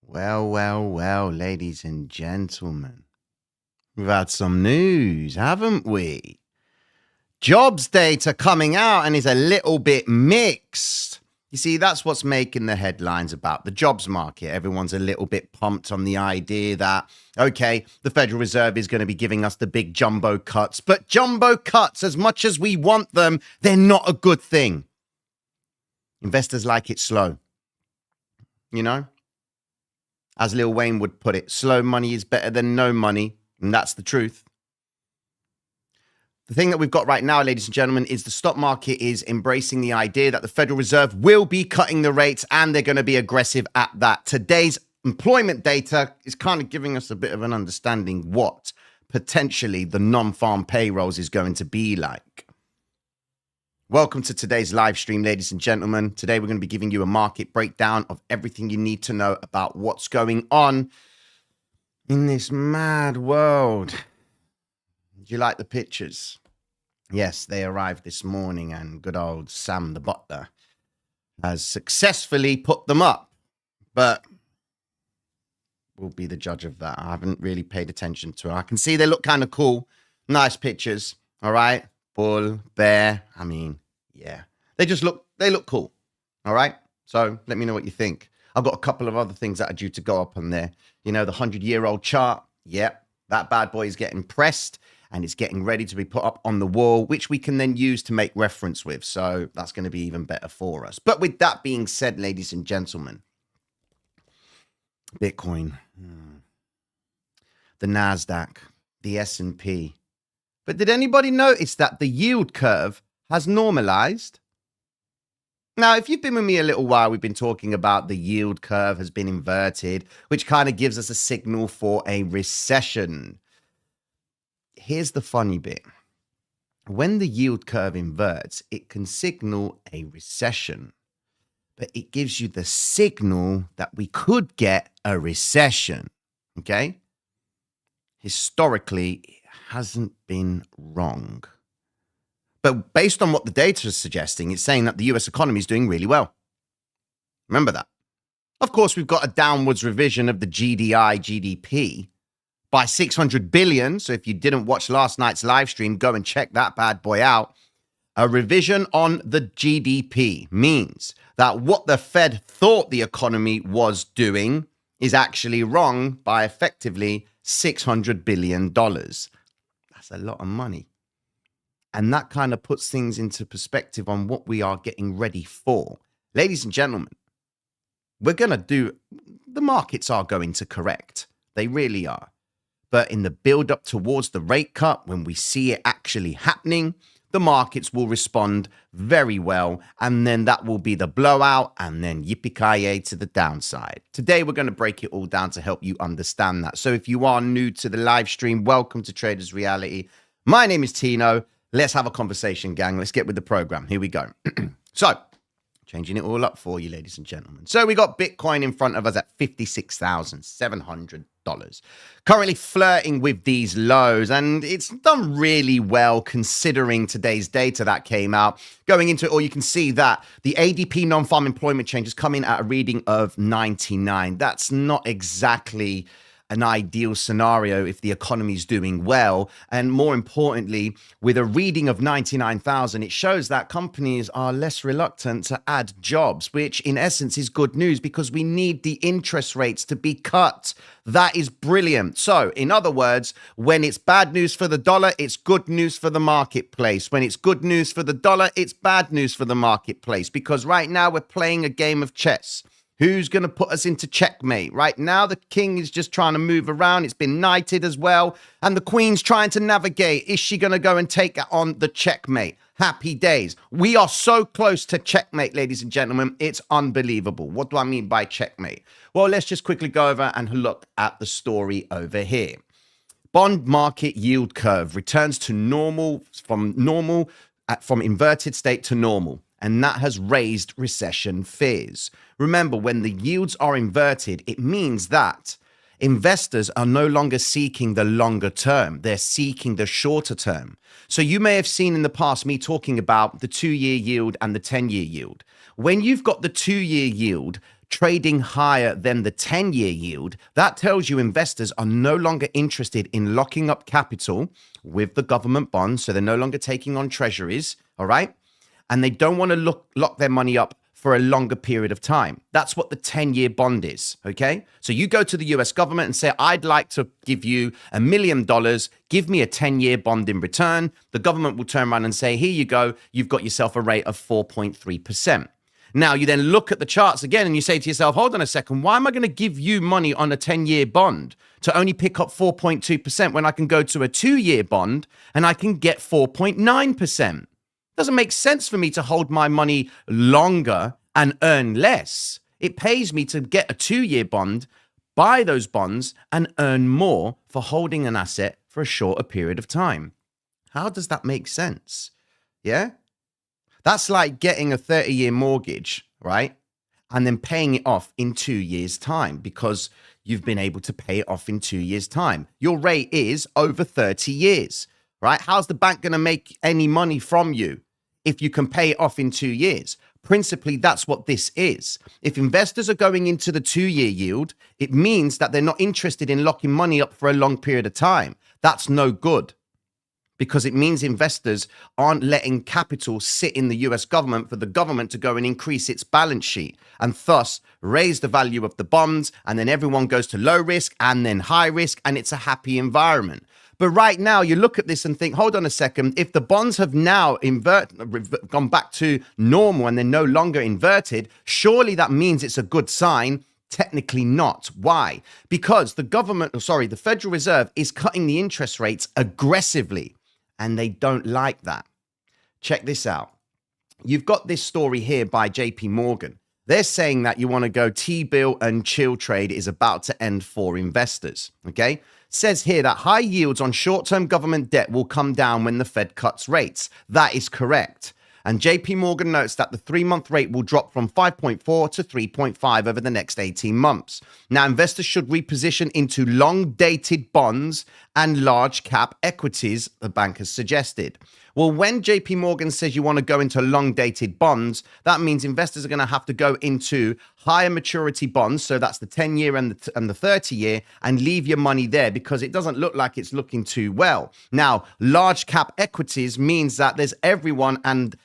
Well, ladies and gentlemen. We've had some news, haven't we? Jobs data coming out and is a little bit mixed. You see, that's what's making the headlines about the jobs market. Everyone's a little bit pumped on the idea that, okay, the Federal Reserve is going to be giving us the big jumbo cuts. But jumbo cuts, as much as we want them, they're not a good thing. Investors like it slow. You know? As Lil Wayne would put it, slow money is better than no money. And that's the truth. The thing that we've got right now, ladies and gentlemen, is the stock market is embracing the idea that the Federal Reserve will be cutting the rates and they're going to be aggressive at that. Today's employment data is kind of giving us a bit of an understanding what potentially the non-farm payrolls is going to be like. Welcome to today's live stream, ladies and gentlemen. Today we're going to be giving you a market breakdown of everything you need to know about what's going on in this mad world. Do you like the pictures? Yes, they arrived this morning and good old Sam the butler has successfully put them up. But we'll be the judge of that. I haven't really paid attention to it. I can see they look kind of cool. Nice pictures. All right. Bull, bear. I mean, yeah. They look cool. All right. So let me know what you think. I've got a couple of other things that are due to go up on there. You know, the 100-year-old chart. Yep. That bad boy is getting pressed and it's getting ready to be put up on the wall, which we can then use to make reference with. So that's going to be even better for us. But with that being said, ladies and gentlemen, Bitcoin, the NASDAQ, the S&P. But did anybody notice that the yield curve has normalized? Now, if you've been with me a little while, we've been talking about the yield curve has been inverted, which kind of gives us a signal for a recession. Here's the funny bit. When the yield curve inverts, it can signal a recession, but it gives you the signal that we could get a recession, okay? Historically, it hasn't been wrong. But based on what the data is suggesting, it's saying that the US economy is doing really well. Remember that. Of course, we've got a downwards revision of the GDP by 600 billion. So if you didn't watch last night's live stream, go and check that bad boy out. A revision on the GDP means that what the Fed thought the economy was doing is actually wrong by effectively $600 billion. That's a lot of money. And that kind of puts things into perspective on what we are getting ready for. Ladies and gentlemen, the markets are going to correct. They really are. But in the build up towards the rate cut, when we see it actually happening, the markets will respond very well. And then that will be the blowout and then yippee-ki-yay to the downside. Today, we're going to break it all down to help you understand that. So if you are new to the live stream, welcome to Traders Reality. My name is Tino. Let's have a conversation, gang. Let's get with the program. Here we go. So, changing it all up for you, ladies and gentlemen. So, we got Bitcoin in front of us at $56,700. Currently flirting with these lows, and it's done really well considering today's data that came out. Going into it, or you can see that the ADP non-farm employment change has come in at a reading of 99. That's not exactly an ideal scenario if the economy is doing well. And more importantly, with a reading of 99,000, it shows that companies are less reluctant to add jobs, which in essence is good news because we need the interest rates to be cut. That is brilliant. So in other words, when it's bad news for the dollar, it's good news for the marketplace. When it's good news for the dollar, it's bad news for the marketplace because right now we're playing a game of chess. Who's going to put us into checkmate? Right now, the king is just trying to move around. It's been knighted as well. And the queen's trying to navigate. Is she going to go and take on the checkmate? Happy days. We are so close to checkmate, ladies and gentlemen. It's unbelievable. What do I mean by checkmate? Well, let's just quickly go over and look at the story over here. Bond market yield curve returns to normal from inverted state to normal. And that has raised recession fears. Remember, when the yields are inverted, it means that investors are no longer seeking the longer term. They're seeking the shorter term. So you may have seen in the past me talking about the 2-year yield and the 10-year yield. When you've got the 2-year yield trading higher than the 10-year yield, that tells you investors are no longer interested in locking up capital with the government bonds. So they're no longer taking on treasuries, all right? And they don't want to lock their money up for a longer period of time. That's what the 10-year bond is, okay? So you go to the US government and say, I'd like to give you $1 million. Give me a 10-year bond in return. The government will turn around and say, here you go. You've got yourself a rate of 4.3%. Now, you then look at the charts again and you say to yourself, hold on a second, why am I going to give you money on a 10-year bond to only pick up 4.2% when I can go to a 2-year bond and I can get 4.9%? Doesn't make sense for me to hold my money longer and earn less. It pays me to get a 2-year bond, buy those bonds, and earn more for holding an asset for a shorter period of time. How does that make sense? Yeah? That's like getting a 30-year mortgage, right? And then paying it off in 2 years' time because you've been able to pay it off in 2 years' time. Your rate is over 30 years, right? How's the bank going to make any money from you if you can pay it off in 2 years? Principally, that's what this is. If investors are going into the 2-year yield, it means that they're not interested in locking money up for a long period of time. That's no good, because it means investors aren't letting capital sit in the US government for the government to go and increase its balance sheet and thus raise the value of the bonds. And then everyone goes to low risk and then high risk, and it's a happy environment. But right now, you look at this and think, hold on a second, if the bonds have now gone back to normal and they're no longer inverted, surely that means it's a good sign. Technically not. Why? Because the Federal Reserve is cutting the interest rates aggressively, and they don't like that. Check this out. You've got this story here by JP Morgan. They're saying that you want to go T-bill and chill trade is about to end for investors, okay? Says here that high yields on short-term government debt will come down when the Fed cuts rates. That is correct. And JP Morgan notes that the 3-month rate will drop from 5.4 to 3.5 over the next 18 months. Now, investors should reposition into long-dated bonds and large-cap equities, the bank has suggested. Well, when JP Morgan says you want to go into long-dated bonds, that means investors are going to have to go into higher maturity bonds, so that's the 10-year and the 30-year, and leave your money there because it doesn't look like it's looking too well. Now, large-cap equities means that there's everyone, and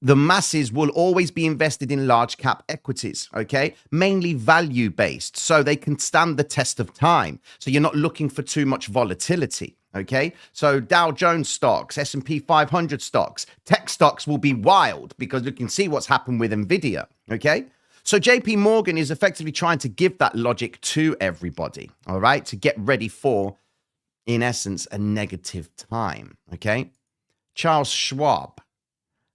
the masses will always be invested in large cap equities, okay? Mainly value based, so they can stand the test of time. So you're not looking for too much volatility, okay? So Dow Jones stocks, S&P 500 stocks, tech stocks will be wild because you can see what's happened with Nvidia, okay? So JP Morgan is effectively trying to give that logic to everybody, all right? To get ready for, in essence, a negative time, okay? Charles Schwab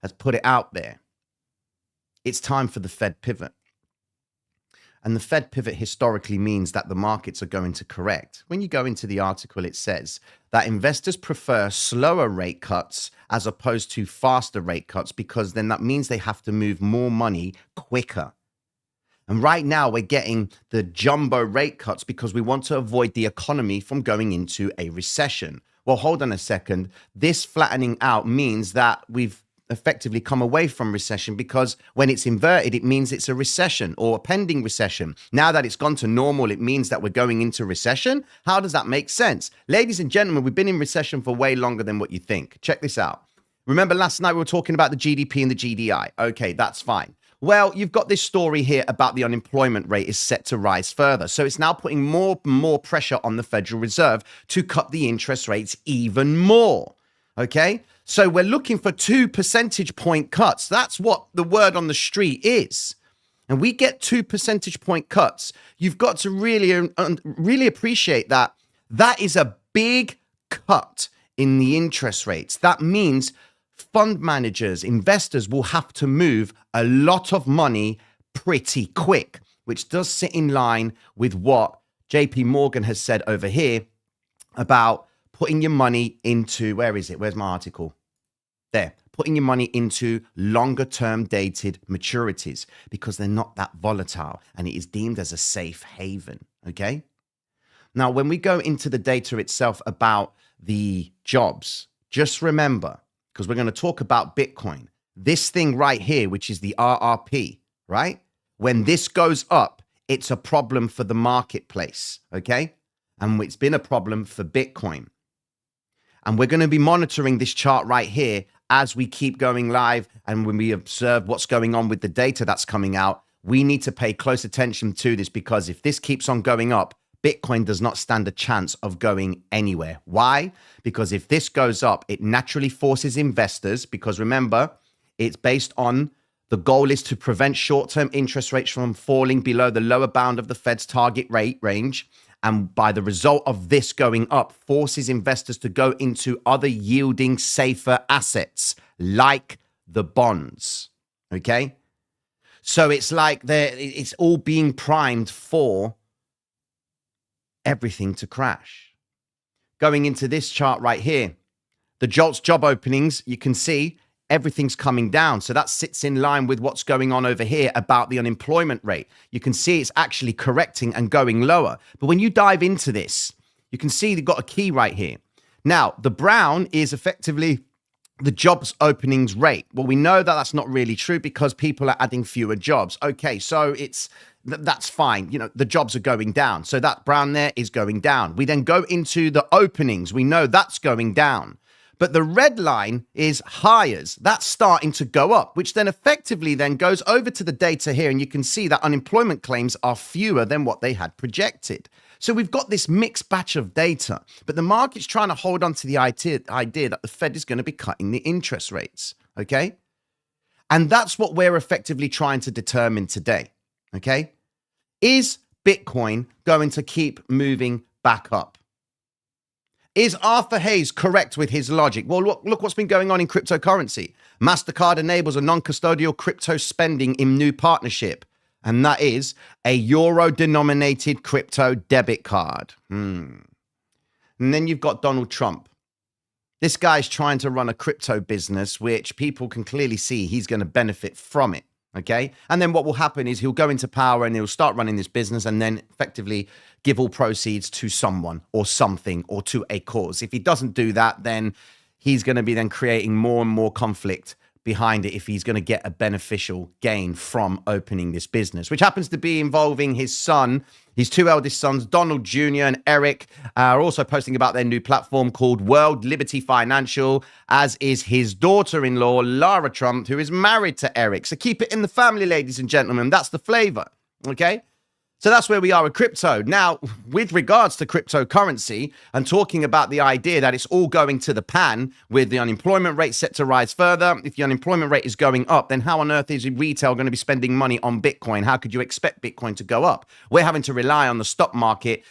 has put it out there. It's time for the Fed pivot. And the Fed pivot historically means that the markets are going to correct. When you go into the article, it says that investors prefer slower rate cuts as opposed to faster rate cuts because then that means they have to move more money quicker. And right now we're getting the jumbo rate cuts because we want to avoid the economy from going into a recession. Well, hold on a second. This flattening out means that we've effectively come away from recession because when it's inverted, it means it's a recession or a pending recession. Now that it's gone to normal, it means that we're going into recession. How does that make sense? Ladies and gentlemen, we've been in recession for way longer than what you think. Check this out. Remember last night we were talking about the GDP and the GDI. Okay, that's fine. Well, you've got this story here about the unemployment rate is set to rise further. So it's now putting more pressure on the Federal Reserve to cut the interest rates even more. Okay? So we're looking for 2 percentage point cuts. That's what the word on the street is. And we get 2 percentage point cuts. You've got to really appreciate that. That is a big cut in the interest rates. That means fund managers, investors will have to move a lot of money pretty quick, which does sit in line with what JP Morgan has said over here about putting your money into, where is it? Where's my article? There, putting your money into longer term dated maturities because they're not that volatile and it is deemed as a safe haven, okay? Now, when we go into the data itself about the jobs, just remember, because we're going to talk about Bitcoin, this thing right here, which is the RRP, right? When this goes up, it's a problem for the marketplace, okay? And it's been a problem for Bitcoin. And we're going to be monitoring this chart right here as we keep going live. And when we observe what's going on with the data that's coming out, we need to pay close attention to this, because if this keeps on going up, Bitcoin does not stand a chance of going anywhere. Why? Because if this goes up, it naturally forces investors, because remember, it's based on the goal is to prevent short-term interest rates from falling below the lower bound of the Fed's target rate range. And by the result of this going up, forces investors to go into other yielding, safer assets like the bonds. Okay? So it's like it's all being primed for everything to crash. Going into this chart right here, the JOLTS job openings, you can see everything's coming down. So that sits in line with what's going on over here about the unemployment rate. You can see it's actually correcting and going lower. But when you dive into this, you can see they've got a key right here. Now, the brown is effectively the jobs openings rate. Well, we know that that's not really true because people are adding fewer jobs. Okay, so that's fine. You know, the jobs are going down. So that brown there is going down. We then go into the openings. We know that's going down. But the red line is hires. That's starting to go up, which then effectively then goes over to the data here. And you can see that unemployment claims are fewer than what they had projected. So we've got this mixed batch of data, but the market's trying to hold on to the idea that the Fed is going to be cutting the interest rates, okay? And that's what we're effectively trying to determine today, okay? Is Bitcoin going to keep moving back up? Is Arthur Hayes correct with his logic? Well, look what's been going on in cryptocurrency. MasterCard enables a non-custodial crypto spending in new partnership, and that is a euro-denominated crypto debit card. And then you've got Donald Trump. This guy's trying to run a crypto business, which people can clearly see he's going to benefit from it. Okay. And then what will happen is he'll go into power and he'll start running this business and then effectively give all proceeds to someone or something or to a cause. If he doesn't do that, then he's going to be then creating more and more conflict behind it if he's going to get a beneficial gain from opening this business, which happens to be involving his son. His two eldest sons, Donald Jr. and Eric, are also posting about their new platform called World Liberty Financial, as is his daughter-in-law, Lara Trump, who is married to Eric. So keep it in the family, ladies and gentlemen. That's the flavor, okay? So that's where we are with crypto. Now, with regards to cryptocurrency and talking about the idea that it's all going to the pan with the unemployment rate set to rise further, if the unemployment rate is going up, then how on earth is retail going to be spending money on Bitcoin? How could you expect Bitcoin to go up? We're having to rely on the stock market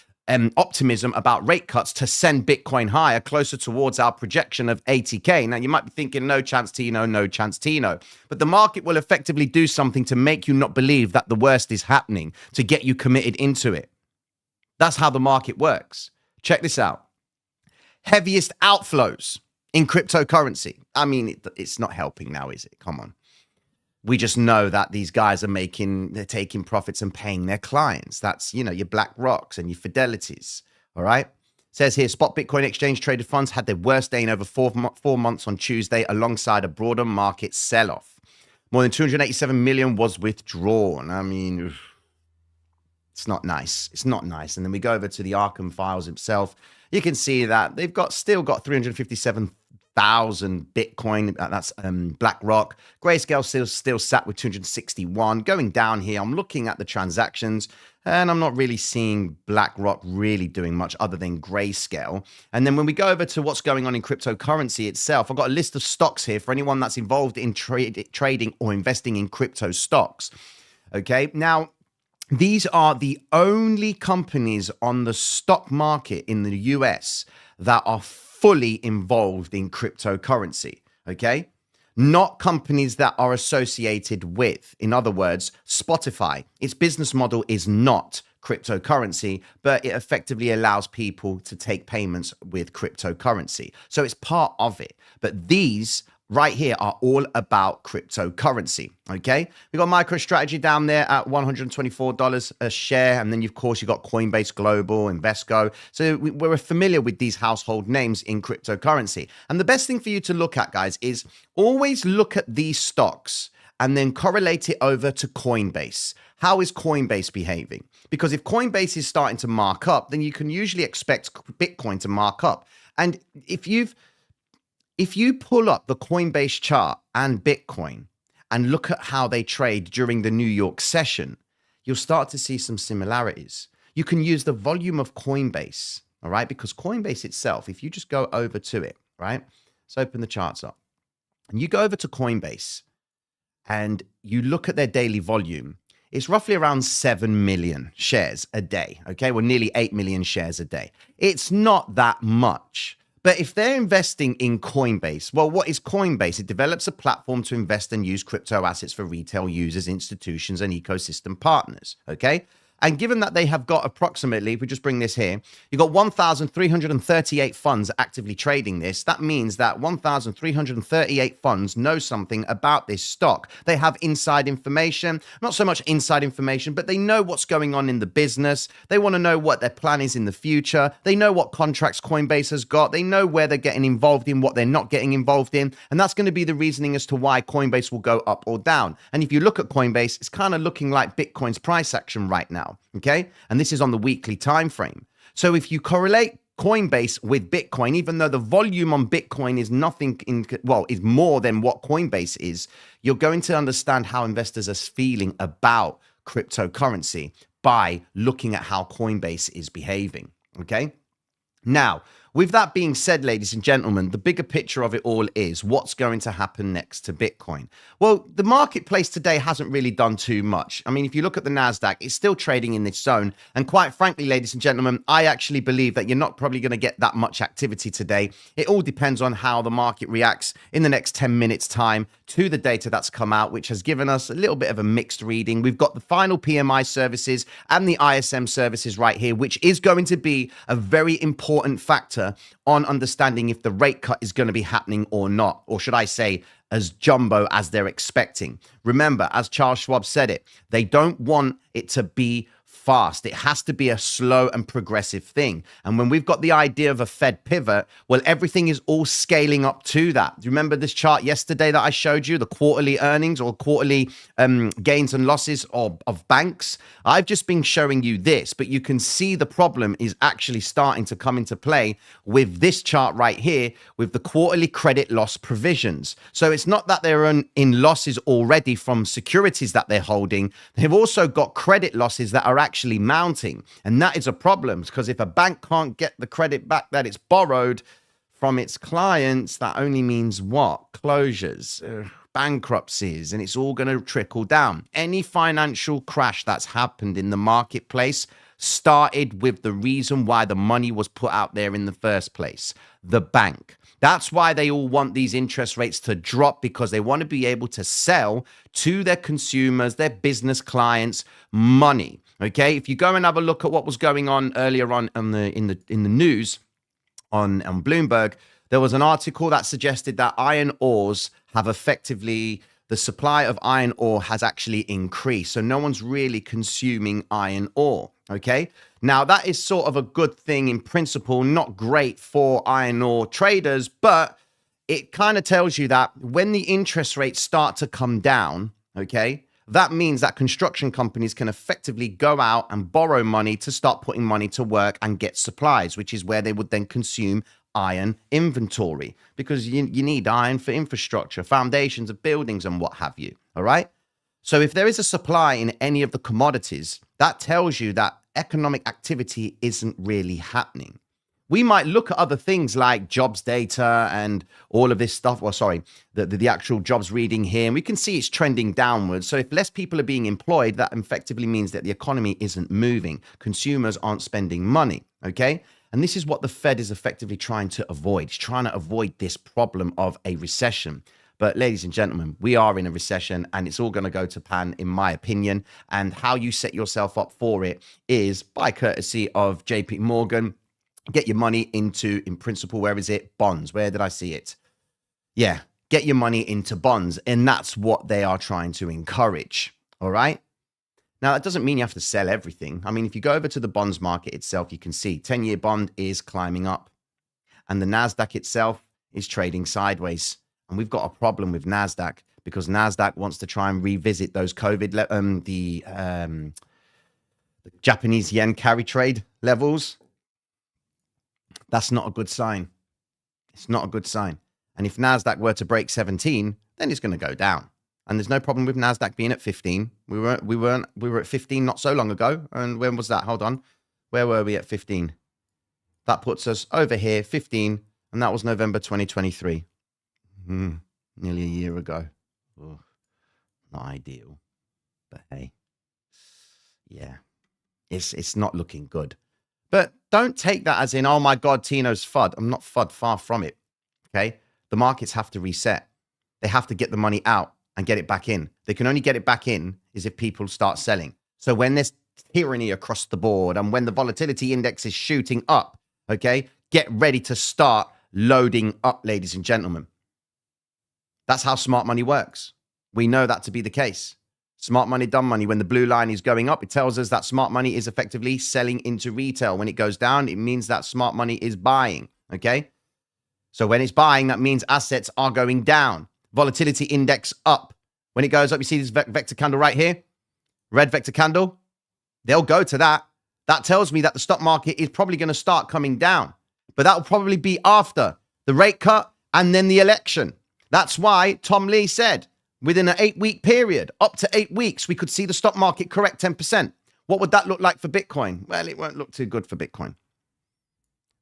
optimism about rate cuts to send Bitcoin higher, closer towards our projection of 80K. Now, you might be thinking, no chance, Tino, no chance, Tino. But the market will effectively do something to make you not believe that the worst is happening, to get you committed into it. That's how the market works. Check this out. Heaviest outflows in cryptocurrency. I mean, it's not helping now, is it? Come on. We just know that these guys are they're taking profits and paying their clients. That's, you know, your Black Rocks and your Fidelities. All right. Says here, spot Bitcoin exchange traded funds had their worst day in over 4 months on Tuesday, alongside a broader market sell-off. More than 287 million was withdrawn. I mean, it's not nice. It's not nice. And then we go over to the Arkham Files itself. You can see that they've still got 357,000 Bitcoin. That's BlackRock. Grayscale still sat with 261. Going down here, I'm looking at the transactions, and I'm not really seeing BlackRock really doing much other than Grayscale. And then when we go over to what's going on in cryptocurrency itself, I've got a list of stocks here for anyone that's involved in trading or investing in crypto stocks. Okay, now these are the only companies on the stock market in the US that are fully involved in cryptocurrency, okay? Not companies that are associated with. In other words, Spotify, its business model is not cryptocurrency, but it effectively allows people to take payments with cryptocurrency. So it's part of it. But these right here are all about cryptocurrency, okay? We got MicroStrategy down there at $124 a share. And then, of course, you got Coinbase Global, Invesco. So we're familiar with these household names in cryptocurrency. And the best thing for you to look at, guys, is always look at these stocks and then correlate it over to Coinbase. How is Coinbase behaving? Because if Coinbase is starting to mark up, then you can usually expect Bitcoin to mark up. And if you pull up the Coinbase chart and Bitcoin and look at how they trade during the New York session, you'll start to see some similarities. You can use the volume of Coinbase, all right? Because Coinbase itself, if you just go over to it, right? Let's open the charts up. And you go over to Coinbase and you look at their daily volume. It's roughly around 7 million shares a day, okay? Well, nearly 8 million shares a day. It's not that much. But if they're investing in Coinbase, well, what is Coinbase? It develops a platform to invest and use crypto assets for retail users, institutions, and ecosystem partners, okay? And given that they have got approximately, if we just bring this here, you've got 1,338 funds actively trading this. That means that 1,338 funds know something about this stock. They have inside information, not so much inside information, but they know what's going on in the business. They want to know what their plan is in the future. They know what contracts Coinbase has got. They know where they're getting involved in, what they're not getting involved in. And that's going to be the reasoning as to why Coinbase will go up or down. And if you look at Coinbase, it's kind of looking like Bitcoin's price action right now. Okay. And this is on the weekly time frame. So if you correlate Coinbase with Bitcoin, even though the volume on Bitcoin is is more than what Coinbase is, you're going to understand how investors are feeling about cryptocurrency by looking at how Coinbase is behaving. Okay. Now, with that being said, ladies and gentlemen, the bigger picture of it all is what's going to happen next to Bitcoin. Well, the marketplace today hasn't really done too much. I mean, if you look at the NASDAQ, it's still trading in this zone. And quite frankly, ladies and gentlemen, I actually believe that you're not probably going to get that much activity today. It all depends on how the market reacts in the next 10 minutes time to the data that's come out, which has given us a little bit of a mixed reading. We've got the final PMI services and the ISM services right here, which is going to be a very important factor on understanding if the rate cut is going to be happening or not, or should I say, as jumbo as they're expecting. Remember, as Charles Schwab said it, they don't want it to be fast. It has to be a slow and progressive thing. And when we've got the idea of a Fed pivot, well, everything is all scaling up to that. Do you remember this chart yesterday that I showed you, the quarterly earnings or quarterly gains and losses of banks? I've just been showing you this, but you can see the problem is actually starting to come into play with this chart right here with the quarterly credit loss provisions. So it's not that they're in losses already from securities that they're holding. They've also got credit losses that are actually mounting. And that is a problem because if a bank can't get the credit back that it's borrowed from its clients, that only means what? Closures, bankruptcies, and it's all going to trickle down. Any financial crash that's happened in the marketplace started with the reason why the money was put out there in the first place, the bank. That's why they all want these interest rates to drop, because they want to be able to sell to their consumers, their business clients, money. Okay, if you go and have a look at what was going on earlier on in the news on Bloomberg, there was an article that suggested that iron ores have effectively, the supply of iron ore has actually increased. So no one's really consuming iron ore. Okay, now that is sort of a good thing in principle, not great for iron ore traders, but it kind of tells you that when the interest rates start to come down, okay, that means that construction companies can effectively go out and borrow money to start putting money to work and get supplies, which is where they would then consume iron inventory, because you need iron for infrastructure, foundations of buildings and what have you. All right. So if there is a supply in any of the commodities, that tells you that economic activity isn't really happening. We might look at other things like jobs data and all of this stuff. Well, sorry, the actual jobs reading here. And we can see it's trending downwards. So if less people are being employed, that effectively means that the economy isn't moving. Consumers aren't spending money. Okay. And this is what the Fed is effectively trying to avoid. It's trying to avoid this problem of a recession. But ladies and gentlemen, we are in a recession and it's all going to go to pan, in my opinion. And how you set yourself up for it is by courtesy of JP Morgan. Get your money into, in principle, where is it? Bonds. Where did I see it? Yeah, get your money into bonds. And that's what they are trying to encourage. All right. Now, that doesn't mean you have to sell everything. I mean, if you go over to the bonds market itself, you can see 10-year bond is climbing up and the NASDAQ itself is trading sideways. And we've got a problem with NASDAQ because NASDAQ wants to try and revisit those the Japanese yen carry trade levels. That's not a good sign. It's not a good sign. And if NASDAQ were to break 17, then it's going to go down. And there's no problem with NASDAQ being at 15. We were at 15 not so long ago. And when was that? Hold on. Where were we at 15? That puts us over here, 15. And that was November 2023. Nearly a year ago. Ugh, not ideal. But hey, yeah, it's not looking good. But don't take that as in, oh my God, Tino's FUD. I'm not FUD, far from it. Okay? The markets have to reset. They have to get the money out and get it back in. They can only get it back in is if people start selling. So when there's tyranny across the board and when the volatility index is shooting up, okay, get ready to start loading up, ladies and gentlemen. That's how smart money works. We know that to be the case. Smart money, dumb money. When the blue line is going up, it tells us that smart money is effectively selling into retail. When it goes down, it means that smart money is buying, okay? So when it's buying, that means assets are going down. Volatility index up. When it goes up, you see this vector candle right here? Red vector candle. They'll go to that. That tells me that the stock market is probably going to start coming down. But that will probably be after the rate cut and then the election. That's why Tom Lee said within an 8-week period, up to 8 weeks, we could see the stock market correct 10%. What would that look like for Bitcoin? Well, it won't look too good for Bitcoin.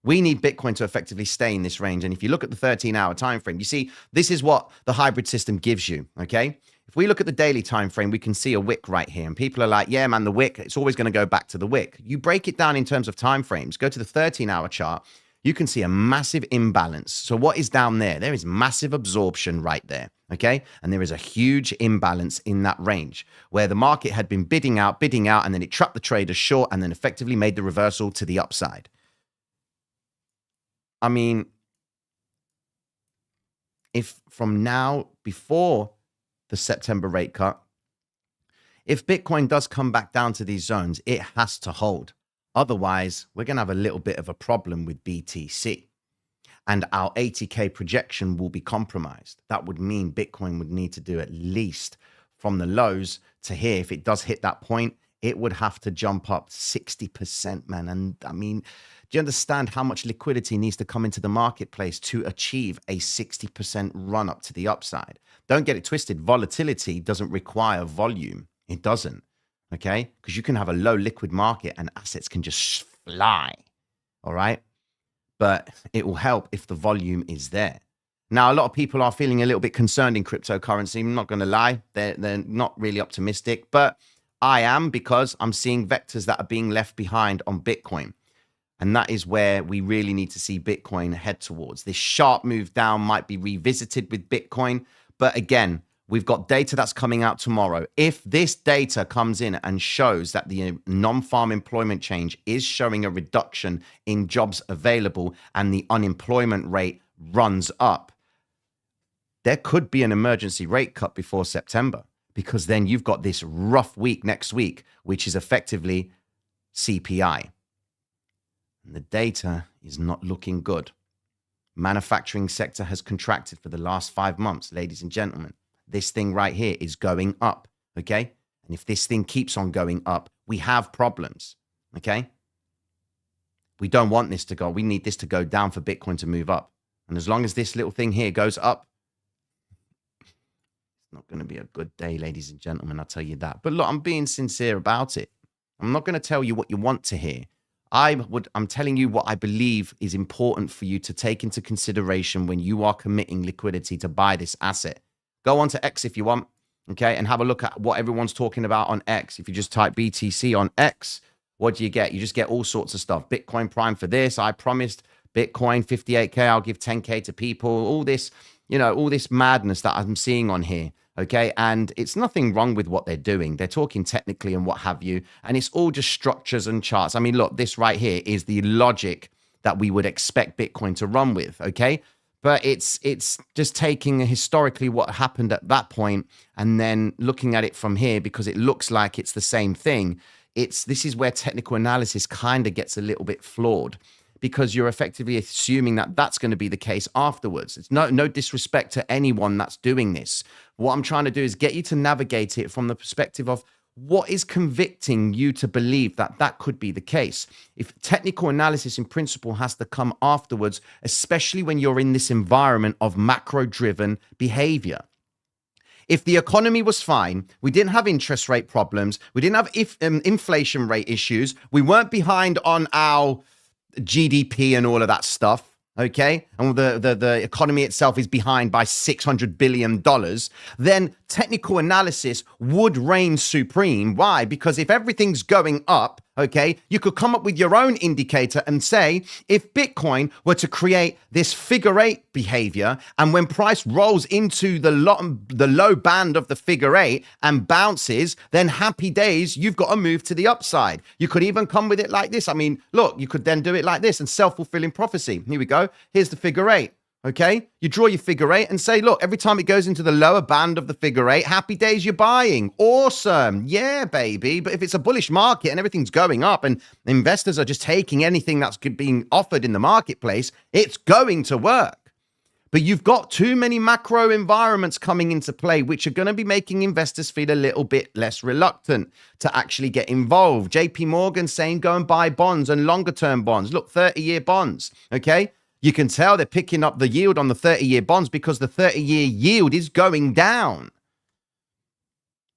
We need Bitcoin to effectively stay in this range. And if you look at the 13-hour time frame, you see this is what the hybrid system gives you, okay? If we look at the daily time frame, we can see a wick right here. And people are like, yeah, man, the wick, it's always going to go back to the wick. You break it down in terms of time frames, go to the 13-hour chart, you can see a massive imbalance. So what is down there? There is massive absorption right there, okay? And there is a huge imbalance in that range where the market had been bidding out, and then it trapped the traders short and then effectively made the reversal to the upside. I mean, if from now, before the September rate cut, if Bitcoin does come back down to these zones, it has to hold. Otherwise, we're going to have a little bit of a problem with BTC. And our 80K projection will be compromised. That would mean Bitcoin would need to do at least from the lows to here. If it does hit that point, it would have to jump up 60%, man. And I mean, do you understand how much liquidity needs to come into the marketplace to achieve a 60% run up to the upside? Don't get it twisted. Volatility doesn't require volume. It doesn't, okay? Because you can have a low liquid market and assets can just fly, all right? But it will help if the volume is there. Now, a lot of people are feeling a little bit concerned in cryptocurrency. I'm not going to lie. They're not really optimistic, but I am, because I'm seeing vectors that are being left behind on Bitcoin. And that is where we really need to see Bitcoin head towards. This sharp move down might be revisited with Bitcoin. But again, we've got data that's coming out tomorrow. If this data comes in and shows that the non-farm employment change is showing a reduction in jobs available and the unemployment rate runs up, there could be an emergency rate cut before September, because then you've got this rough week next week, which is effectively CPI. And the data is not looking good. Manufacturing sector has contracted for the last 5 months, ladies and gentlemen. This thing right here is going up, okay? And if this thing keeps on going up, we have problems, okay? We don't want this to go. We need this to go down for Bitcoin to move up. And as long as this little thing here goes up, it's not going to be a good day, ladies and gentlemen, I'll tell you that. But look, I'm being sincere about it. I'm not going to tell you what you want to hear. I'm telling you what I believe is important for you to take into consideration when you are committing liquidity to buy this asset. Go on to X if you want, okay, and have a look at what everyone's talking about on X. If you just type BTC on X, what do you get? You just get all sorts of stuff. Bitcoin Prime for this. I promised Bitcoin 58K. I'll give 10K to people. All this, all this madness that I'm seeing on here. Okay. And it's nothing wrong with what they're doing. They're talking technically and what have you. And it's all just structures and charts. I mean, look, this right here is the logic that we would expect Bitcoin to run with. Okay. But it's just taking historically what happened at that point and then looking at it from here, because it looks like it's the same thing. This is where technical analysis kind of gets a little bit flawed, because you're effectively assuming that that's going to be the case afterwards. It's no disrespect to anyone that's doing this. What I'm trying to do is get you to navigate it from the perspective of what is convicting you to believe that that could be the case. If technical analysis in principle has to come afterwards, especially when you're in this environment of macro-driven behavior. If the economy was fine, we didn't have interest rate problems, we didn't have inflation rate issues, we weren't behind on our GDP and all of that stuff, okay, and the economy itself is behind by $600 billion, then technical analysis would reign supreme. Why? Because if everything's going up, okay, you could come up with your own indicator and say, if Bitcoin were to create this figure eight behavior, and when price rolls into the low band of the figure eight and bounces, then happy days, you've got to move to the upside. You could even come with it like this. I mean, look, you could then do it like this and self-fulfilling prophecy. Here we go. Here's the figure eight. Okay, you draw your figure eight and say, look, every time it goes into the lower band of the figure eight, happy days, you're buying. Awesome. Yeah, baby. But if it's a bullish market and everything's going up and investors are just taking anything that's being offered in the marketplace, it's going to work. But you've got too many macro environments coming into play, which are going to be making investors feel a little bit less reluctant to actually get involved. JP Morgan saying go and buy bonds and longer term bonds. Look, 30-year bonds. Okay. You can tell they're picking up the yield on the 30-year bonds because the 30-year yield is going down.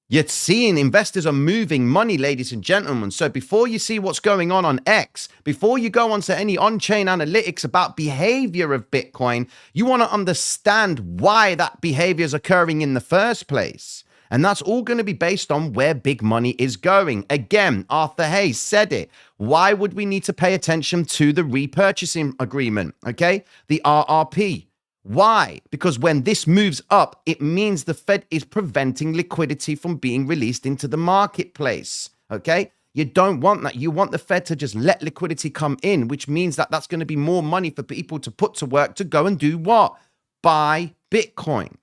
You're seeing investors are moving money, ladies and gentlemen. So before you see what's going on X, before you go onto any on-chain analytics about behavior of Bitcoin, you want to understand why that behavior is occurring in the first place. And that's all going to be based on where big money is going. Again, Arthur Hayes said it. Why would we need to pay attention to the repurchasing agreement? Okay, the RRP. Why? Because when this moves up, it means the Fed is preventing liquidity from being released into the marketplace. Okay, you don't want that. You want the Fed to just let liquidity come in, which means that that's going to be more money for people to put to work to go and do what? Buy Bitcoin.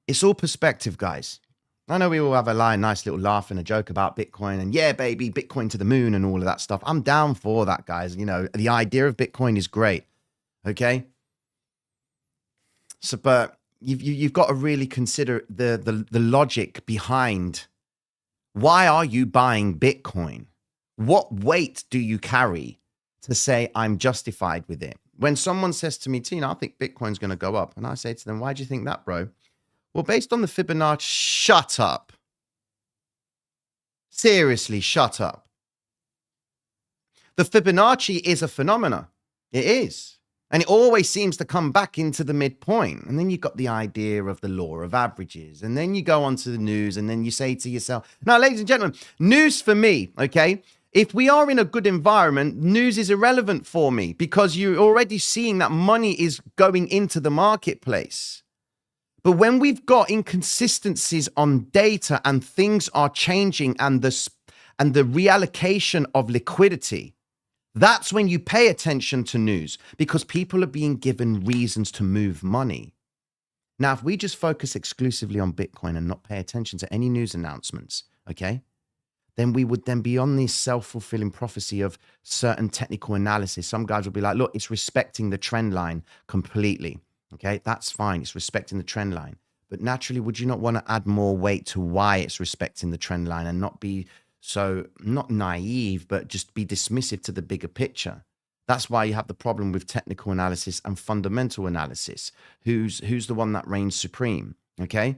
It's all perspective, guys. I know we all have a nice little laugh and a joke about Bitcoin and yeah, baby, Bitcoin to the moon and all of that stuff. I'm down for that, guys. You know, the idea of Bitcoin is great. Okay. So, but you've got to really consider the logic behind why are you buying Bitcoin? What weight do you carry to say I'm justified with it? When someone says to me, Tina, I think Bitcoin's going to go up. And I say to them, why do you think that, bro? Well, based on the Fibonacci, shut up. Seriously, shut up. The Fibonacci is a phenomena. It is. And it always seems to come back into the midpoint. And then you've got the idea of the law of averages. And then you go onto the news and then you say to yourself, now, ladies and gentlemen, news for me, okay? If we are in a good environment, news is irrelevant for me because you're already seeing that money is going into the marketplace. But when we've got inconsistencies on data and things are changing and the reallocation of liquidity, that's when you pay attention to news because people are being given reasons to move money. Now, if we just focus exclusively on Bitcoin and not pay attention to any news announcements, okay, then we would then be on this self-fulfilling prophecy of certain technical analysis. Some guys will be like, look, it's respecting the trend line completely. Okay, that's fine. It's respecting the trend line. But naturally, would you not want to add more weight to why it's respecting the trend line and not be so, not naive, but just be dismissive to the bigger picture? That's why you have the problem with technical analysis and fundamental analysis. Who's the one that reigns supreme? Okay,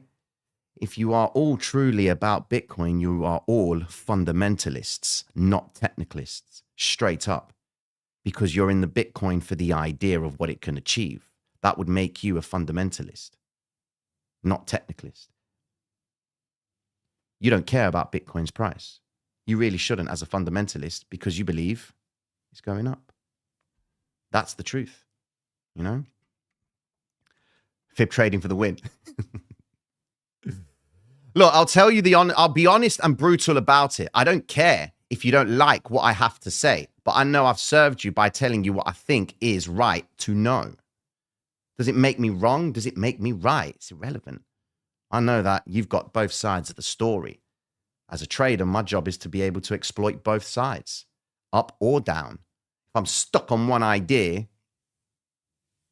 if you are all truly about Bitcoin, you are all fundamentalists, not technicalists, straight up, because you're in the Bitcoin for the idea of what it can achieve. That would make you a fundamentalist, not technicalist. You don't care about Bitcoin's price. You really shouldn't as a fundamentalist because you believe it's going up. That's the truth, you know? Fib trading for the win. Look, I'll be honest and brutal about it. I don't care if you don't like what I have to say, but I know I've served you by telling you what I think is right to know. Does it make me wrong? Does it make me right? It's irrelevant. I know that you've got both sides of the story. As a trader, my job is to be able to exploit both sides, up or down. If if I'm stuck on one idea,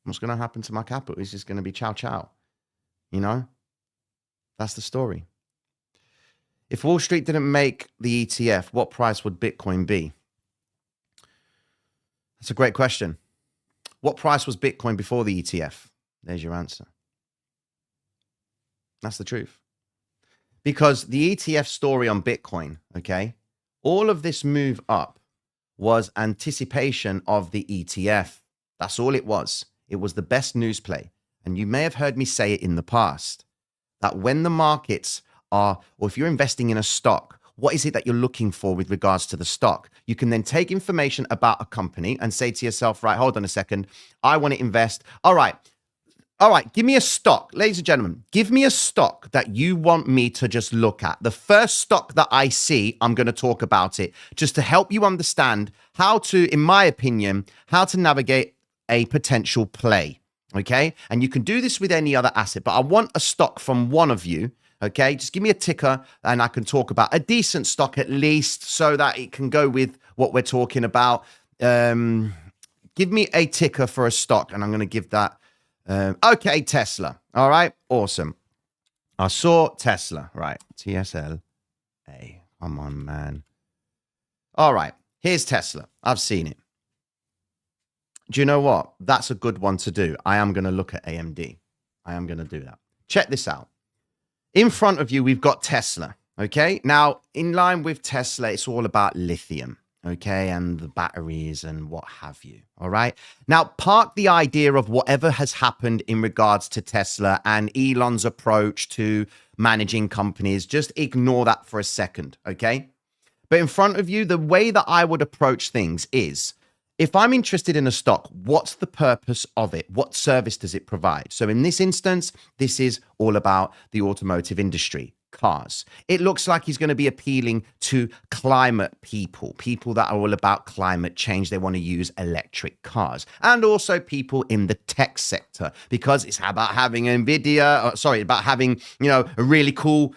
what's going to happen to my capital? It's just going to be ciao, ciao. You know, that's the story. If Wall Street didn't make the ETF, what price would Bitcoin be? That's a great question. What price was Bitcoin before the ETF? There's your answer. That's the truth. Because the ETF story on Bitcoin, okay, all of this move up was anticipation of the ETF. That's all it was. It was the best news play. And you may have heard me say it in the past, that when the markets are, or if you're investing in a stock, what is it that you're looking for with regards to the stock? You can then take information about a company and say to yourself, right, hold on a second, I want to invest. All right, give me a stock. Ladies and gentlemen, give me a stock that you want me to just look at. The first stock that I see, I'm going to talk about it just to help you understand how to, in my opinion, how to navigate a potential play, okay? And you can do this with any other asset, but I want a stock from one of you, okay? Just give me a ticker and I can talk about a decent stock at least so that it can go with what we're talking about. Give me a ticker for a stock and I'm going to give that. Okay, Tesla. All right, awesome. I saw Tesla, right? TSLA. Come on, man. All right, here's Tesla. I've seen it. Do you know what? That's a good one to do. I am going to look at AMD. I am going to do that. Check this out. In front of you, we've got Tesla, okay? Now, in line with Tesla, it's all about lithium, okay? And the batteries and what have you, all right? Now, park the idea of whatever has happened in regards to Tesla and Elon's approach to managing companies. Just ignore that for a second, okay? But in front of you, the way that I would approach things is, if I'm interested in a stock, what's the purpose of it? What service does it provide? So in this instance, this is all about the automotive industry, cars. It looks like he's going to be appealing to climate people that are all about climate change. They want to use electric cars, and also people in the tech sector, because it's about having about having, a really cool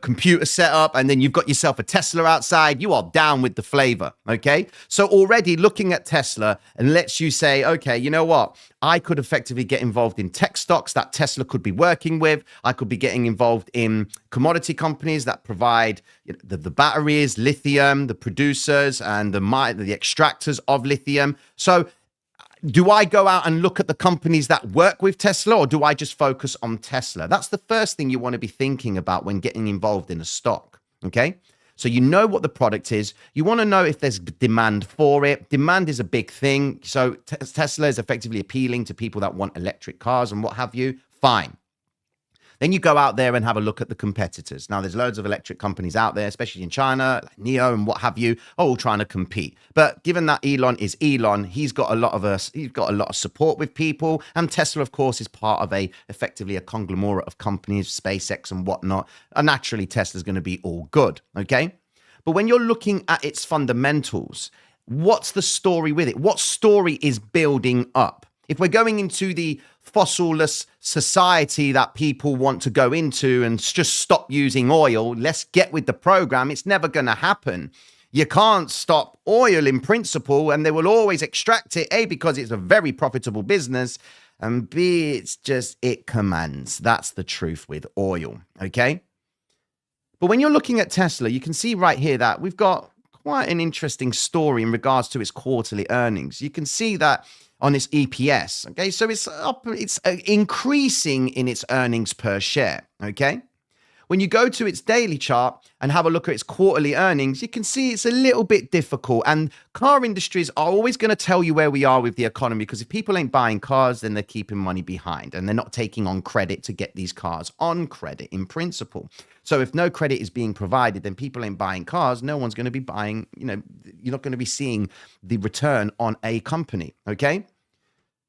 computer setup, and then you've got yourself a Tesla outside. You are down with the flavor, okay? So already looking at Tesla and lets you say, okay, you know what? I could effectively get involved in tech stocks that Tesla could be working with. I could be getting involved in commodity companies that provide the batteries, lithium, the producers, and the extractors of lithium. So do I go out and look at the companies that work with Tesla, or do I just focus on Tesla? That's the first thing you want to be thinking about when getting involved in a stock, okay? So you know what the product is. You want to know if there's demand for it. Demand is a big thing. So Tesla is effectively appealing to people that want electric cars and what have you. Fine. Then you go out there and have a look at the competitors. Now, there's loads of electric companies out there, especially in China, like NIO and what have you, all trying to compete. But given that Elon is Elon, he's got a lot of support with people. And Tesla, of course, is part of effectively a conglomerate of companies, SpaceX and whatnot. And naturally, Tesla's going to be all good, okay? But when you're looking at its fundamentals, what's the story with it? What story is building up? If we're going into the fossil-less society that people want to go into and just stop using oil, let's get with the program, it's never going to happen. You can't stop oil in principle, and they will always extract it, A, because it's a very profitable business, and B, it commands. That's the truth with oil, okay? But when you're looking at Tesla, you can see right here that we've got quite an interesting story in regards to its quarterly earnings. You can see that on its EPS, okay? So it's increasing in its earnings per share, okay? When you go to its daily chart and have a look at its quarterly earnings, you can see it's a little bit difficult. And car industries are always going to tell you where we are with the economy, because if people ain't buying cars, then they're keeping money behind and they're not taking on credit to get these cars on credit in principle. So if no credit is being provided, then people ain't buying cars. No one's going to be buying, you're not going to be seeing the return on a company, okay?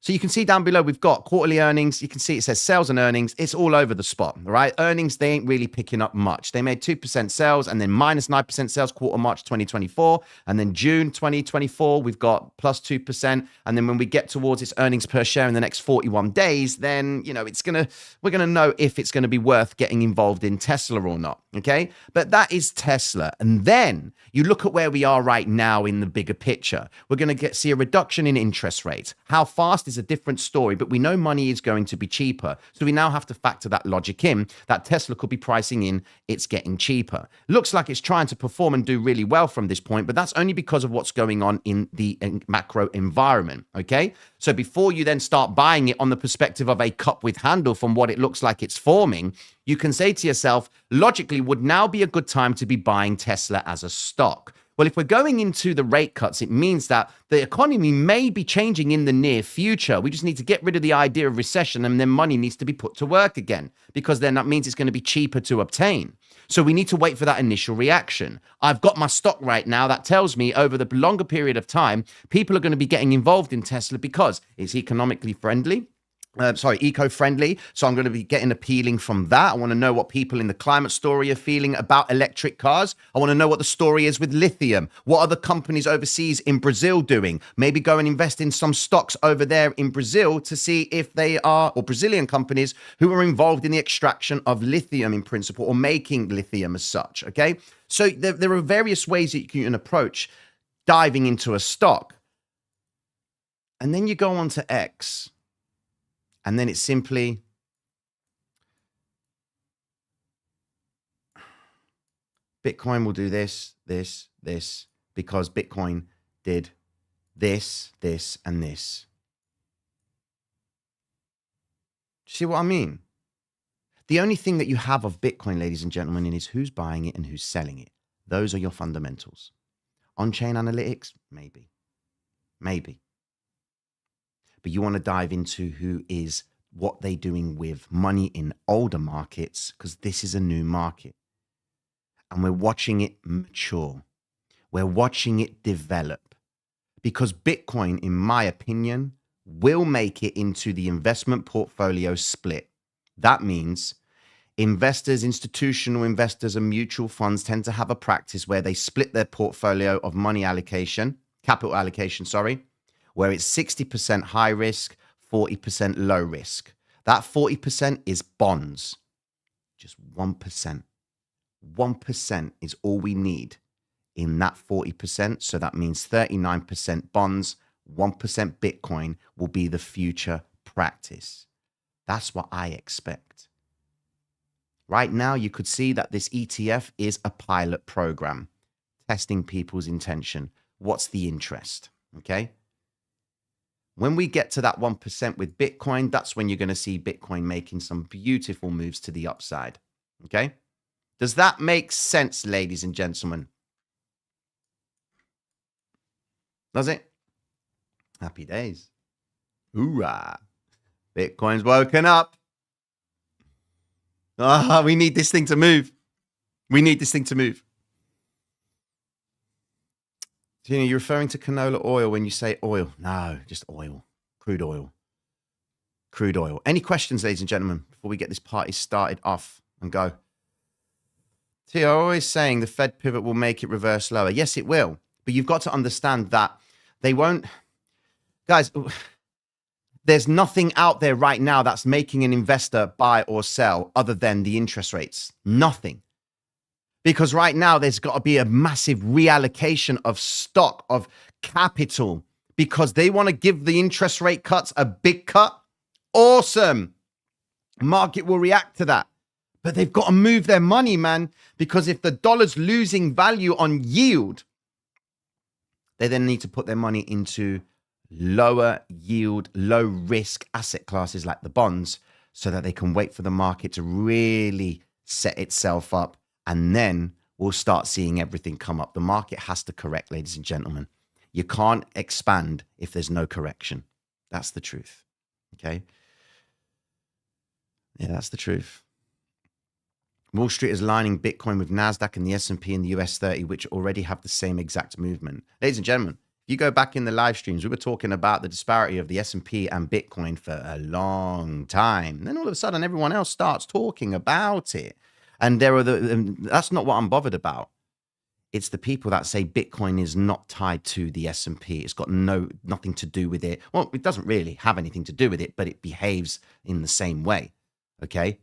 So you can see down below, we've got quarterly earnings. You can see it says sales and earnings. It's all over the spot, right? Earnings, they ain't really picking up much. They made 2% sales and then minus 9% sales quarter March 2024. And then June 2024, we've got plus 2%. And then when we get towards its earnings per share in the next 41 days, then, we're going to know if it's going to be worth getting involved in Tesla or not, okay? But that is Tesla. And then you look at where we are right now in the bigger picture. We're going to see a reduction in interest rates. How fast is a different story, but we know money is going to be cheaper. So we now have to factor that logic in that Tesla could be pricing in it's getting cheaper. Looks like it's trying to perform and do really well from this point, but that's only because of what's going on in the macro environment, okay? So before you then start buying it on the perspective of a cup with handle from what it looks like it's forming, you can say to yourself, logically, would now be a good time to be buying Tesla as a stock? Well, if we're going into the rate cuts, it means that the economy may be changing in the near future. We just need to get rid of the idea of recession, and then money needs to be put to work again, because then that means it's going to be cheaper to obtain. So we need to wait for that initial reaction. I've got my stock right now that tells me over the longer period of time, people are going to be getting involved in Tesla because it's economically friendly. Eco-friendly. So I'm going to be getting appealing from that. I want to know what people in the climate story are feeling about electric cars. I want to know what the story is with lithium. What are the companies overseas in Brazil doing? Maybe go and invest in some stocks over there in Brazil to see if they are, or Brazilian companies who are involved in the extraction of lithium in principle, or making lithium as such, okay? So there are various ways that you can approach diving into a stock. And then you go on to X. And then it's simply Bitcoin will do this, this, this, because Bitcoin did this, this, and this. See what I mean? The only thing that you have of Bitcoin, ladies and gentlemen, is who's buying it and who's selling it. Those are your fundamentals. On-chain analytics, maybe. But you want to dive into what they're doing with money in older markets, because this is a new market. And we're watching it mature. We're watching it develop. Because Bitcoin, in my opinion, will make it into the investment portfolio split. That means investors, institutional investors, and mutual funds tend to have a practice where they split their portfolio of capital allocation, where it's 60% high risk, 40% low risk. That 40% is bonds, just 1%. 1% is all we need in that 40%. So that means 39% bonds, 1% Bitcoin will be the future practice. That's what I expect. Right now, you could see that this ETF is a pilot program, testing people's intention. What's the interest? Okay. When we get to that 1% with Bitcoin, that's when you're going to see Bitcoin making some beautiful moves to the upside. Okay? Does that make sense, ladies and gentlemen? Does it? Happy days. Hoorah. Bitcoin's woken up. We need this thing to move. Tina, you're referring to canola oil when you say oil. No, just oil. Crude oil. Any questions, ladies and gentlemen, before we get this party started off and go? Tia, I'm always saying the Fed pivot will make it reverse lower. Yes, it will. But you've got to understand that they won't. Guys, there's nothing out there right now that's making an investor buy or sell other than the interest rates. Nothing. Because right now, there's got to be a massive reallocation of stock, of capital, because they want to give the interest rate cuts a big cut. Awesome. Market will react to that. But they've got to move their money, man, because if the dollar's losing value on yield, they then need to put their money into lower yield, low risk asset classes like the bonds, so that they can wait for the market to really set itself up. And then we'll start seeing everything come up. The market has to correct, ladies and gentlemen. You can't expand if there's no correction. That's the truth. Okay? Yeah, that's the truth. Wall Street is lining Bitcoin with NASDAQ and the S&P and the US 30, which already have the same exact movement. Ladies and gentlemen, You go back in the live streams, we were talking about the disparity of the S&P and Bitcoin for a long time. Then all of a sudden, everyone else starts talking about it. And that's not what I'm bothered about. It's the people that say Bitcoin is not tied to the S&P. It's got nothing to do with it. Well, it doesn't really have anything to do with it, but it behaves in the same way. Okay?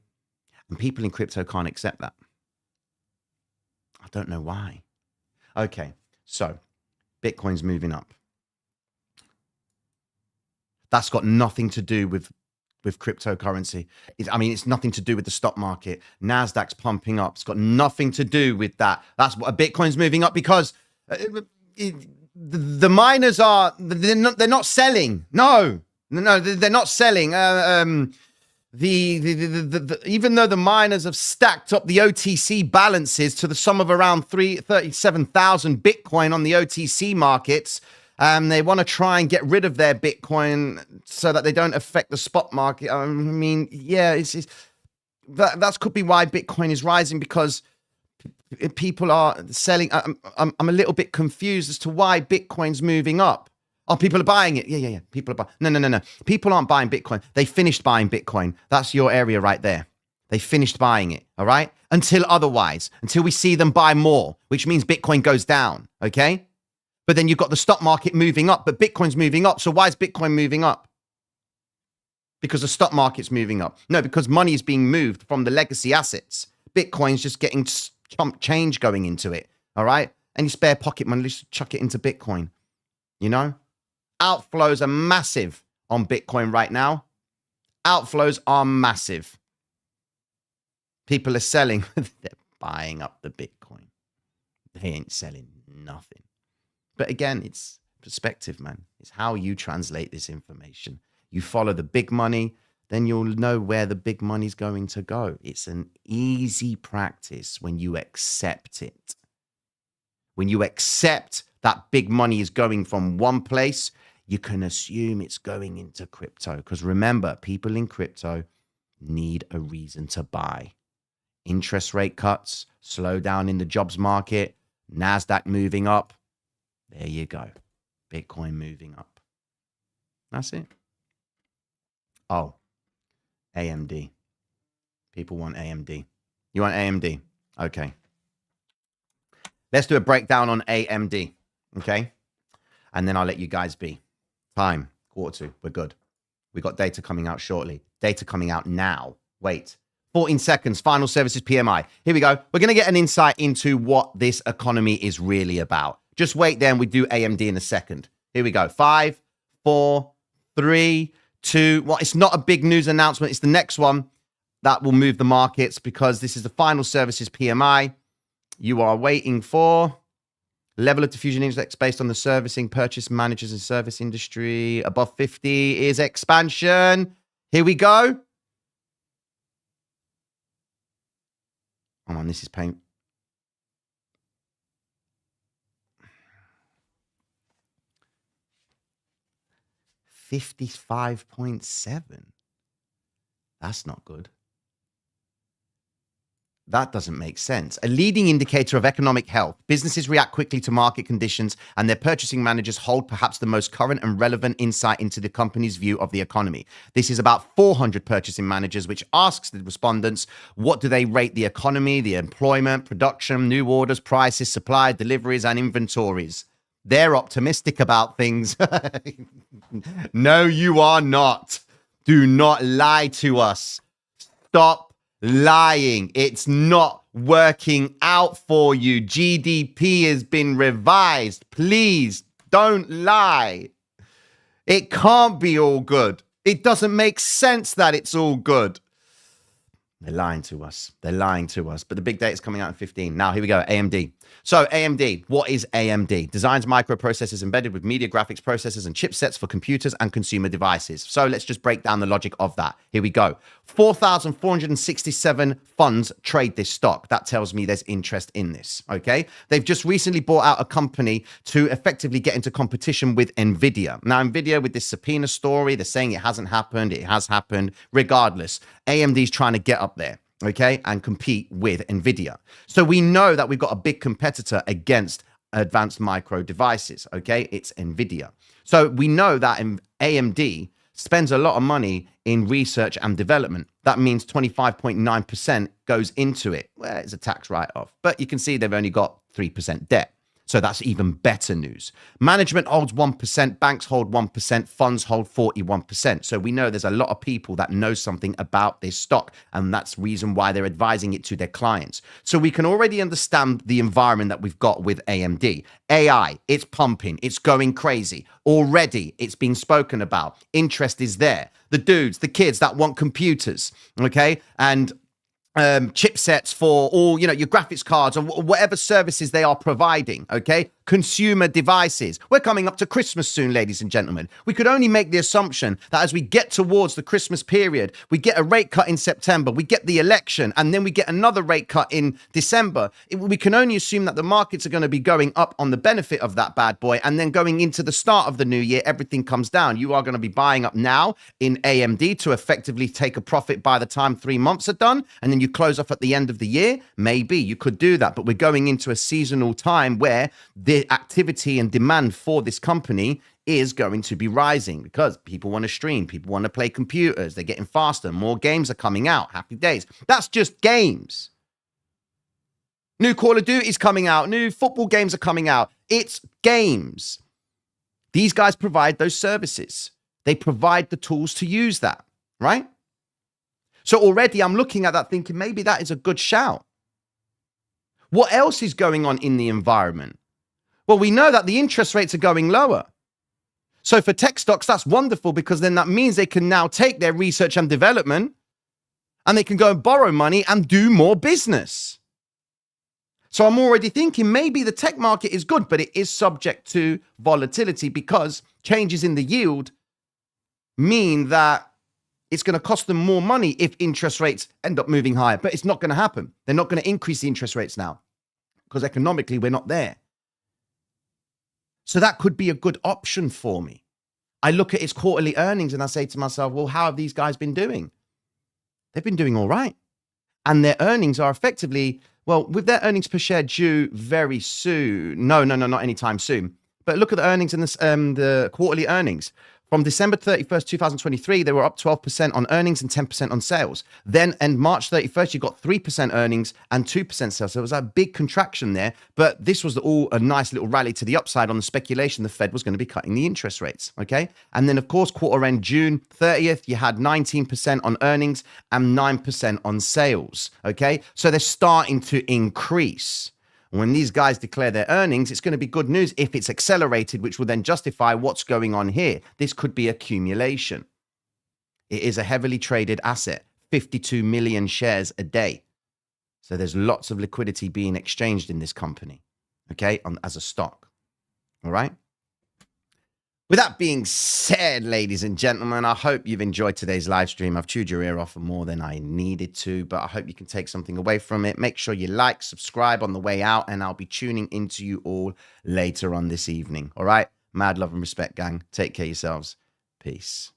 And people in crypto can't accept that. I don't know why. Okay, so Bitcoin's moving up. That's got nothing to do with cryptocurrency. It's nothing to do with the stock market. NASDAQ's pumping up. It's got nothing to do with that. That's what Bitcoin's moving up because the miners they're not selling. No, they're not selling. Even though the miners have stacked up the OTC balances to the sum of around 37,000 Bitcoin on the OTC markets, they want to try and get rid of their Bitcoin so that they don't affect the spot market. That could be why Bitcoin is rising, because people are selling. I'm a little bit confused as to why Bitcoin's moving up. Oh, people are buying it. Yeah. People are buying. No. People aren't buying Bitcoin. They finished buying Bitcoin. That's your area right there. They finished buying it, all right? Until we see them buy more, which means Bitcoin goes down, okay? But then you've got the stock market moving up, but Bitcoin's moving up. So why is Bitcoin moving up? Because the stock market's moving up. No, because money is being moved from the legacy assets. Bitcoin's just getting chump change going into it, all right? Any spare pocket money, just chuck it into Bitcoin, you know? Outflows are massive on Bitcoin right now. Outflows are massive. People are selling. They're buying up the Bitcoin. They ain't selling nothing. But again, it's perspective, man. It's how you translate this information. You follow the big money, then you'll know where the big money's going to go. It's an easy practice when you accept it. When you accept that big money is going from one place, you can assume it's going into crypto. Because remember, people in crypto need a reason to buy. Interest rate cuts, slowdown in the jobs market, NASDAQ moving up. There you go. Bitcoin moving up. That's it. Oh, AMD. People want AMD. You want AMD? Okay. Let's do a breakdown on AMD. Okay. And then I'll let you guys be. Time, 1:45. We're good. We got data coming out shortly. Data coming out now. Wait. 14 seconds. Final services PMI. Here we go. We're going to get an insight into what this economy is really about. Just wait there and we do AMD in a second. Here we go. 5, 4, 3, 2. Well, it's not a big news announcement. It's the next one that will move the markets because this is the final services PMI. You are waiting for level of diffusion index based on the servicing, purchase managers and service industry. Above 50 is expansion. Here we go. Come on, this is pain. $55.7. That's not good. That doesn't make sense. A leading indicator of economic health. Businesses react quickly to market conditions, and their purchasing managers hold perhaps the most current and relevant insight into the company's view of the economy. This is about 400 purchasing managers, which asks the respondents, what do they rate the economy, the employment, production, new orders, prices, supply, deliveries, and inventories? They're optimistic about things. No, you are not. Do not lie to us. Stop lying. It's not working out for you. GDP has been revised. Please don't lie. It can't be all good. It doesn't make sense that it's all good. They're lying to us. They're lying to us. But the big data is coming out in 15. Now, here we go. AMD. So AMD, what is AMD? Designs microprocessors embedded with media graphics processors and chipsets for computers and consumer devices. So let's just break down the logic of that. Here we go. 4,467 funds trade this stock. That tells me there's interest in this, okay? They've just recently bought out a company to effectively get into competition with NVIDIA. Now, NVIDIA, with this subpoena story, they're saying it hasn't happened. It has happened. Regardless, AMD's trying to get up there, okay, and compete with NVIDIA. So we know that we've got a big competitor against advanced micro devices, okay? It's NVIDIA. So we know that AMD spends a lot of money in research and development. That means 25.9% goes into it. Well, it's a tax write-off, but you can see they've only got 3% debt. So that's even better news. Management holds 1%, banks hold 1%, funds hold 41%. So we know there's a lot of people that know something about this stock, and that's the reason why they're advising it to their clients. So we can already understand the environment that we've got with AMD. AI, it's pumping, it's going crazy. Already, it's been spoken about. Interest is there. The dudes, the kids that want computers, okay? And chipsets for all, your graphics cards and whatever services they are providing, okay? Consumer devices. We're coming up to Christmas soon, ladies and gentlemen. We could only make the assumption that as we get towards the Christmas period, we get a rate cut in September, we get the election, and then we get another rate cut in December. We can only assume that the markets are going to be going up on the benefit of that bad boy, and then going into the start of the new year, everything comes down. You are going to be buying up now in AMD to effectively take a profit by the time 3 months are done, and then you close off at the end of the year. Maybe you could do that, but we're going into a seasonal time where the activity and demand for this company is going to be rising because people want to stream, people want to play computers, they're getting faster, more games are coming out. Happy days. That's just games. New Call of Duty is coming out, new football games are coming out. It's games. These guys provide those services. They provide the tools to use that, right? So already I'm looking at that thinking maybe that is a good shout. What else is going on in the environment? Well, we know that the interest rates are going lower. So for tech stocks, that's wonderful because then that means they can now take their research and development and they can go and borrow money and do more business. So I'm already thinking maybe the tech market is good, but it is subject to volatility because changes in the yield mean that it's going to cost them more money if interest rates end up moving higher. But it's not going to happen. They're not going to increase the interest rates now because economically we're not there. So that could be a good option for me. I look at its quarterly earnings and I say to myself, well, how have these guys been doing? They've been doing all right. And their earnings are effectively, well, with their earnings per share due very soon. No, not anytime soon. But look at the earnings in this, the quarterly earnings. From December 31st, 2023, they were up 12% on earnings and 10% on sales. Then on March 31st, you got 3% earnings and 2% sales. So it was a big contraction there. But this was all a nice little rally to the upside on the speculation the Fed was going to be cutting the interest rates. Okay. And then, of course, quarter end June 30th, you had 19% on earnings and 9% on sales. Okay. So they're starting to increase. When these guys declare their earnings, it's going to be good news if it's accelerated, which will then justify what's going on here. This could be accumulation. It is a heavily traded asset, 52 million shares a day. So there's lots of liquidity being exchanged in this company, okay, as a stock. All right. With that being said, ladies and gentlemen, I hope you've enjoyed today's live stream. I've chewed your ear off more than I needed to, but I hope you can take something away from it. Make sure you like, subscribe on the way out, and I'll be tuning into you all later on this evening. All right? Mad love and respect, gang. Take care of yourselves. Peace.